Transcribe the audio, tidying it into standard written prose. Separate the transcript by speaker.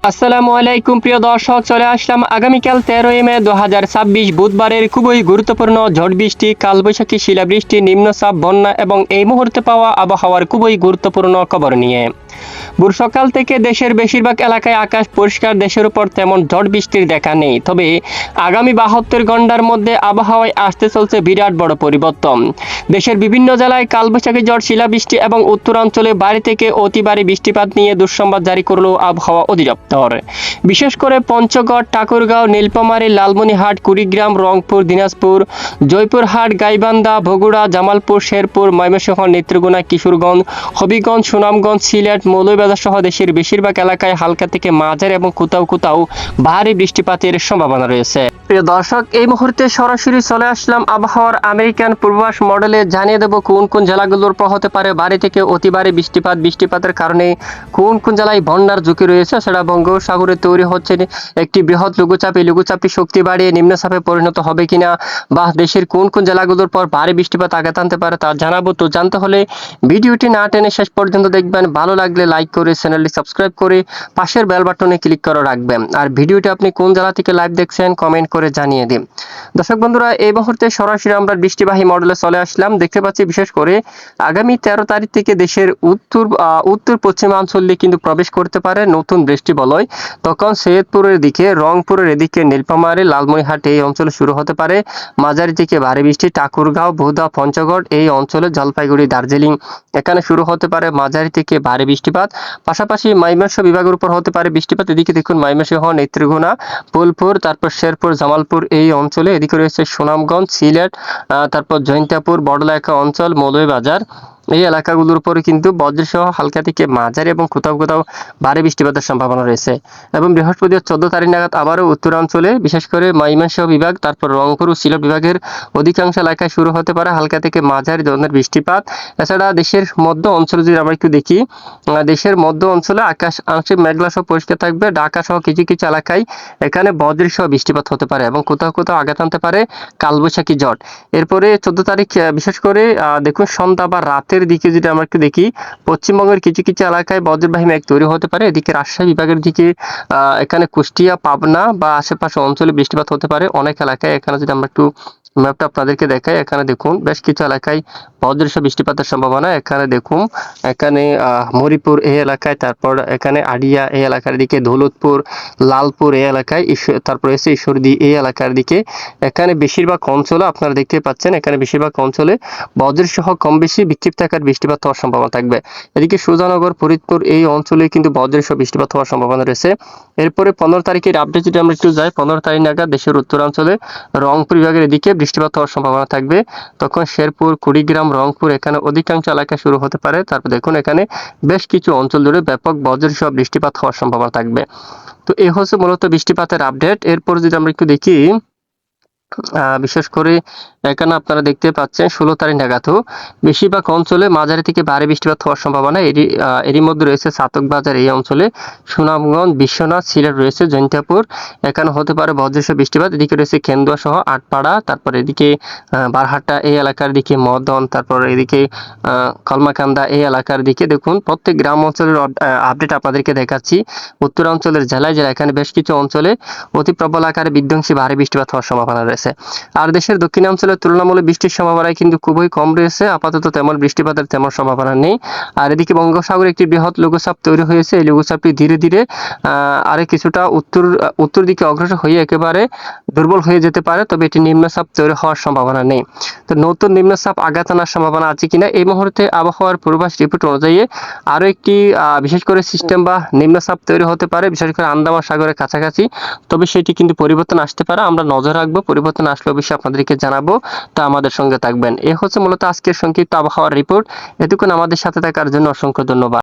Speaker 1: আসসালামু আলাইকুম প্রিয় দর্শক, চলে আসলাম আগামীকাল 13ই মে 2026 বুধবারের খুবই গুরুত্বপূর্ণ ঝড় বৃষ্টি, কালবৈশাখী, শিলাবৃষ্টি, নিম্নচাপ, বন্যা এবং এই মুহূর্তে পাওয়া আবহাওয়ার খুবই গুরুত্বপূর্ণ খবর নিয়ে। ভোর সকাল থেকে দেশের বেশিরভাগ এলাকায় আকাশ পরিষ্কার, দেশের উপর তেমন ঝড় বৃষ্টির দেখা নেই। তবে আগামী 72 ঘন্টার মধ্যে আবহাওয়ায় আসতে চলছে বিরাট বড় পরিবর্তন। দেশের বিভিন্ন জেলায় কালবৈশাখী ঝড়, শিলাবৃষ্টি এবং উত্তরাঞ্চলে ভারী থেকে অতি ভারী বৃষ্টিপাত নিয়ে দুঃসংবাদ জারি করল আবহাওয়া অধিদপ্তর। বিশেষ করে পঞ্চগড়, ঠাকুরগাঁও, নীলফামারী, লালমনিরহাট, কুড়িগ্রাম, রংপুর, দিনাজপুর, জয়পুরহাট, গাইবান্ধা, বগুড়া, জামালপুর, শেরপুর, ময়মনসিংহ, নেত্রকোনা, কিশোরগঞ্জ, হবিগঞ্জ, সুনামগঞ্জ, সিলেট, মৌলভীবাজার সহ দেশের বেশিরভাগ এলাকায় হালকা থেকে মাঝারি এবং কোথাও কোথাও ভারী বৃষ্টিপাতের সম্ভাবনা রয়েছে। প্রিয় দর্শক, এই মুহূর্তে সরাসরি চলে আসলাম আবহাওয়ার আমেরিকান পূর্বাভাস মডেলে। জানিয়ে দেব কোন কোন জেলাগুলোর উপর হতে পারে ভারী থেকে অতি ভারী বৃষ্টিপাত, বৃষ্টিপাতের কারণে কোন কোন জেলায় বন্যার ঝুঁকি রয়েছে। সেটা বঙ্গোপসাগরে তৈরি হচ্ছে একটি বৃহৎ লঘুচাপ, এই লঘুচাপটি শক্তি বাড়িয়ে নিম্নচাপে পরিণত হবে কিনা, বা দেশের কোন কোন জেলাগুলোর পর ভারী বৃষ্টিপাত আঘাত আনতে পারে তা জানাবো। তো জানতে হলে ভিডিওটি না টেনে শেষ পর্যন্ত দেখবেন। ভালো লাগলে লাইক করে চ্যানেলটি সাবস্ক্রাইব করে পাশের বেল বাটনে ক্লিক করে রাখবেন। আর ভিডিওটি আপনি কোন জেলা থেকে লাইভ দেখছেন কমেন্ট করে জানিয়ে দিন। দর্শক বন্ধুরা, এই মুহূর্তে সরাসরি আমরা বৃষ্টিবাহী মডেলে চলে আসলাম। দেখতে পাচ্ছি বিশেষ করে আগামী 13 তারিখ থেকে দেশের উত্তর পশ্চিমাঞ্চল দিয়ে কিন্তু প্রবেশ করতে পারে নতুন বৃষ্টি বলয়। তখন সৈয়দপুরের দিকে, রংপুরের এদিকে, নীলফামারী, লালমনিরহাট এই অঞ্চলে শুরু হতে পারে মাঝারি থেকে ভারী বৃষ্টি। ঠাকুরগাঁও, ভোদা, পঞ্চগড় এই অঞ্চলে, জলপাইগুড়ি, দার্জিলিং এখানে শুরু হতে পারে মাঝারি থেকে ভারী বৃষ্টিপাত। পাশাপাশি ময়মনসিংহ বিভাগের উপর হতে পারে বৃষ্টিপাত। এদিকে দেখুন ময়মনসিংহ, নেত্রকোনা, ফুলপুর, তারপর শেরপুর, জামালপুর এই অঞ্চলে। এদিকে রয়েছে সুনামগঞ্জ, সিলেট, তারপর জৈন্তাপুর, বড়লেখা অঞ্চল, মৌলভীবাজার এই এলাকাগুলোর উপরে কিন্তু বজ্রসহ হালকা থেকে মাঝারি এবং কোথাও কোথাও ভারী বৃষ্টিপাতের সম্ভাবনা রয়েছে। এবং বৃহস্পতিবার 14 তারিখ নাগাদ আবারও উত্তরাঞ্চলে, বিশেষ করে ময়মনসিংহ বিভাগ, তারপর রংপুর ও সিলেট বিভাগের অধিকাংশ এলাকায় শুরু হতে পারে হালকা থেকে মাঝারি ধরনের বৃষ্টিপাত। এছাড়া দেশের মধ্য অঞ্চলে যদি আমরা একটু দেখি, দেশের মধ্য অঞ্চলে আকাশ আংশিক মেঘলা সহ পরিষ্কার থাকবে। ঢাকা সহ কিছু কিছু এলাকায় এখানে বজ্রসহ বৃষ্টিপাত হতে পারে এবং কোথাও কোথাও আঘাত আনতে পারে কালবৈশাখী ঝড়। এরপরে 14 তারিখ বিশেষ করে দেখুন সন্ধ্যা বা রাতের দিকে যদি আমরা একটু দেখি, পশ্চিমবঙ্গের কিছু কিছু এলাকায় বজ্রবাহী মেঘ তৈরি হতে পারে। এদিকে রাজশাহী বিভাগের দিকে, এখানে কুষ্টিয়া, পাবনা বা আশেপাশে অঞ্চলে বৃষ্টিপাত হতে পারে অনেক এলাকায়। এখানে যদি আমরা একটু ম্যাপটা আপনাদেরকে দেখাই, এখানে দেখুন বেশ কিছু এলাকায় বজ্রসহ বৃষ্টিপাতের সম্ভাবনা। এখানে দেখুন, এখানে মরিপুর এই এলাকায়, তারপর এখানে আড়িয়া এই এলাকার দিকে, দৌলতপুর, লালপুর এই এলাকায়, তারপর এসে ঈশ্বরদী এই এলাকার দিকে। এখানে বেশিরভাগ অঞ্চলে আপনারা দেখতে পাচ্ছেন, এখানে বেশিরভাগ অঞ্চলে বজ্রসহ কম বেশি বিক্ষিপ্ত আকার বৃষ্টিপাত হওয়ার সম্ভাবনা থাকবে। এদিকে সুজানগর, ফরিদপুর এই অঞ্চলে কিন্তু বজ্রসহ বৃষ্টিপাত হওয়ার সম্ভাবনা রয়েছে। এরপরে 15 তারিখের আপডেট যদি আমরা একটু যাই, 15 তারিখ নাগাদ দেশের উত্তরাঞ্চলে রংপুর বিভাগের এদিকে বৃষ্টিপাত হওয়ার সম্ভাবনা থাকবে। তখন শেরপুর, কুড়িগ্রাম, রংপুর এখানে অধিকাংশ এলাকায় শুরু হতে পারে। তারপর দেখুন এখানে বেশ কিছু অঞ্চল জুড়ে ব্যাপক বজ্রসহ বৃষ্টিপাত হওয়ার সম্ভাবনা থাকবে। তো এই হচ্ছে মূলত বৃষ্টিপাতের আপডেট। এরপর যদি আমরা একটু দেখি, বিশেষ করে এখানে আপনারা দেখতে পাচ্ছেন 16 তারিখ নাগাদও বেশিরভাগ অঞ্চলে মাঝারি থেকে ভারী বৃষ্টিপাত হওয়ার সম্ভাবনা। এরই মধ্যে রয়েছে চাতকবাজার এই অঞ্চলে, সুনামগঞ্জ, বিশ্বনাথ, সিলেট রয়েছে, জৈন্তাপুর এখানে হতে পারে বজ্রসহ বৃষ্টিপাত। এদিকে রয়েছে কেন্দুয়া সহ আটপাড়া, তারপর এদিকে বারহাট্টা এই এলাকার দিকে, মদন, তারপর এদিকে কলমাকান্দা এই এলাকার দিকে। দেখুন প্রত্যেক গ্রাম অঞ্চলের আপডেট আপনাদেরকে দেখাচ্ছি। উত্তরাঞ্চলের জেলায় এখানে বেশ কিছু অঞ্চলে অতি প্রবল আকারে বিধ্বংসী ভারী বৃষ্টিপাত হওয়ার সম্ভাবনা রয়েছে। আর দেশের দক্ষিণাঞ্চলের তুলনামূলক বৃষ্টির সম্ভাবনা কিন্তু খুবই কম রয়েছে। আপাতত তেমন বৃষ্টিপাতের তেমন সম্ভাবনা নেই। আর এদিকে বঙ্গোপসাগরে একটি বৃহৎ লঘুচাপ তৈরি হয়েছে। এই লঘুচাপটি ধীরে ধীরে আরে কিছুটা উত্তর দিকে অগ্রসর হয়ে একেবারে দুর্বল হয়ে যেতে পারে, তবে এটি নিম্নচাপ তৈরি হওয়ার সম্ভাবনা নেই। তো নতুন নিম্নচাপ আঘাত আনার সম্ভাবনা আছে কিনা, এই মুহূর্তে আবহাওয়ার পূর্বাভাস রিপোর্ট অনুযায়ী আরো একটি বিশেষ করে সিস্টেম বা নিম্নচাপ তৈরি হতে পারে, বিশেষ করে আন্দামান সাগরের কাছাকাছি। তবে সেটি কিন্তু পরিবর্তন আসতে পারে, আমরা নজর রাখবো। পরিবর্তন আসলে অবশ্যই আপনাদেরকে জানাবো, তা আমাদের সঙ্গে থাকবেন। এ হচ্ছে মূলত আজকের সংক্ষিপ্ত আবহাওয়ার রিপোর্ট। এতক্ষণ আমাদের সাথে থাকার জন্য অসংখ্য ধন্যবাদ।